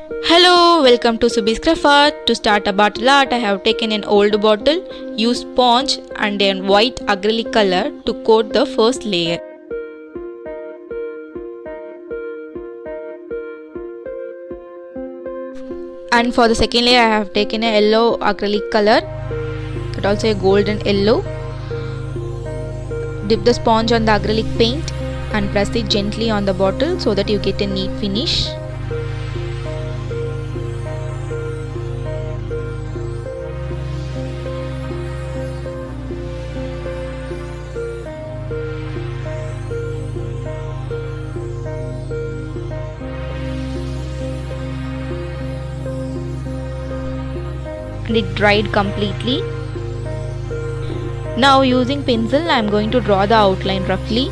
Hello, welcome to Subhi's Craft Art. To start a bottle art, I have taken an old bottle, used sponge and a white acrylic color to coat the first layer. And for the second layer, I have taken a yellow acrylic color, but also a golden yellow. Dip the sponge on the acrylic paint and press it gently on the bottle so that you get a neat finish. And it dried completely. Now using pencil I am going to draw the outline roughly.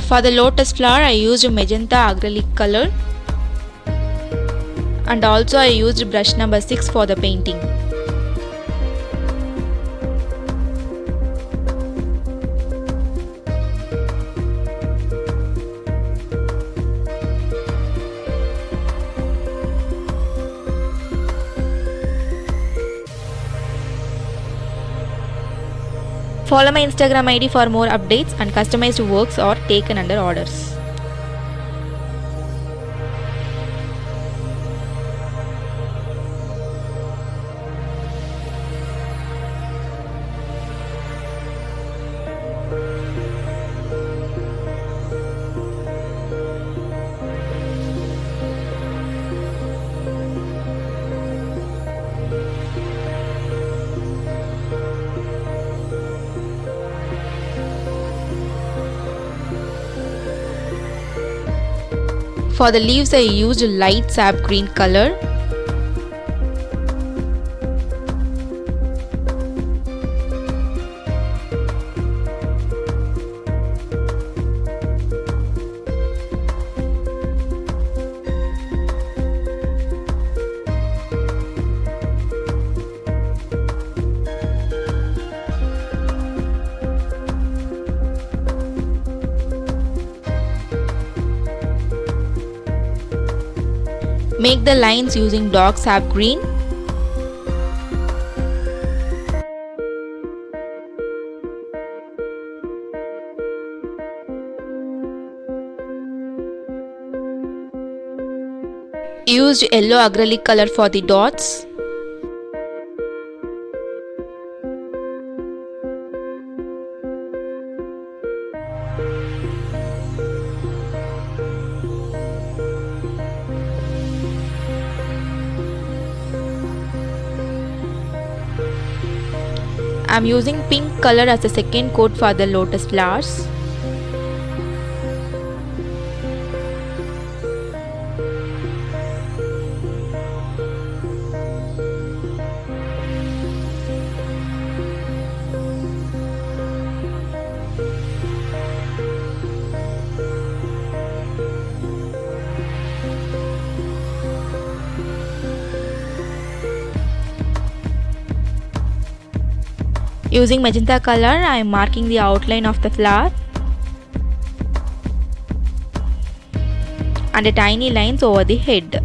For the lotus flower I used magenta acrylic color. And also I used brush number 6 for the painting. Follow my Instagram ID for more updates and customized works or taken under orders. For the leaves I used light sap green color. Make the lines using dark sap green. Used yellow acrylic color for the dots. I am using pink color as the second coat for the lotus flowers. Using magenta color, I am marking the outline of the flower and a tiny lines over the head.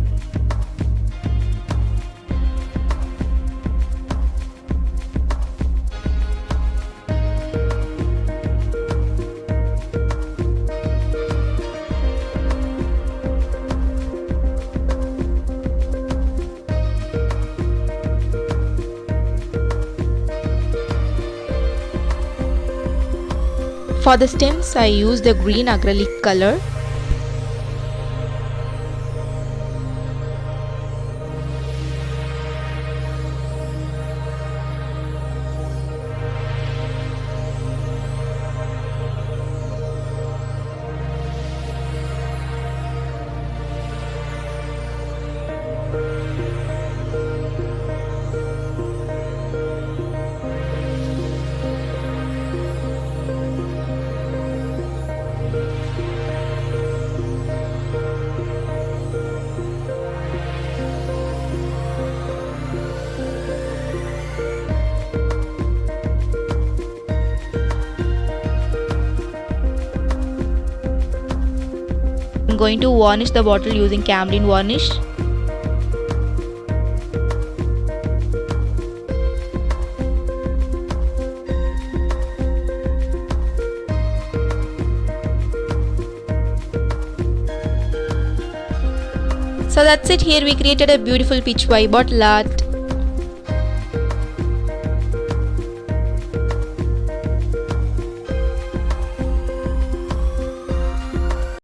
For the stems, I used the green acrylic color. I'm going to varnish the bottle using camlin varnish. So that's it. Here we created a beautiful Pichwai bottle art.